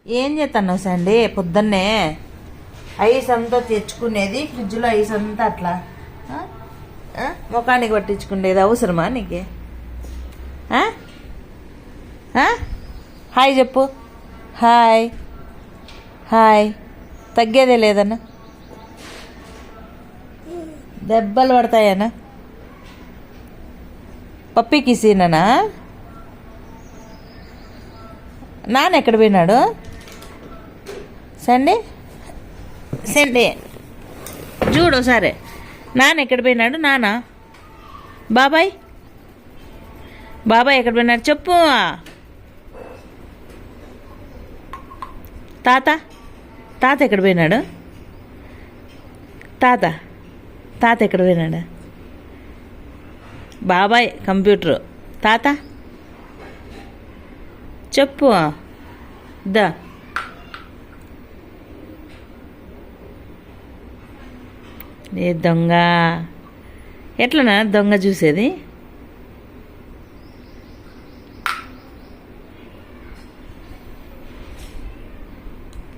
ఏం చేస్తున్నావు సండి పొద్దున్నే ఐస్ అంతా తెచ్చుకునేది ఫ్రిడ్జ్లో ఐస్ అంతా అట్లా ముఖానికి పట్టించుకునేది అవసరమా నీకు? హాయ్ చెప్పు. Hi hi. తగ్గేదే లేదన్నా? దెబ్బలు పడతాయనా? పప్పికి సీననా? నాన్న ఎక్కడ పోయినాడు? సండే సండే చూడు సరే. నాన్న ఎక్కడ పోయినాడు? నాన్న బాబాయ్ బాబాయ్ ఎక్కడ పోయినాడు చెప్పు. తాత తాత ఎక్కడ పోయినాడు? తాత తాత ఎక్కడ పోయినాడు? బాబాయ్ కంప్యూటరు. తాత చెప్పు. దా ఏ దొంగ? ఎట్లనా దొంగ చూసేది?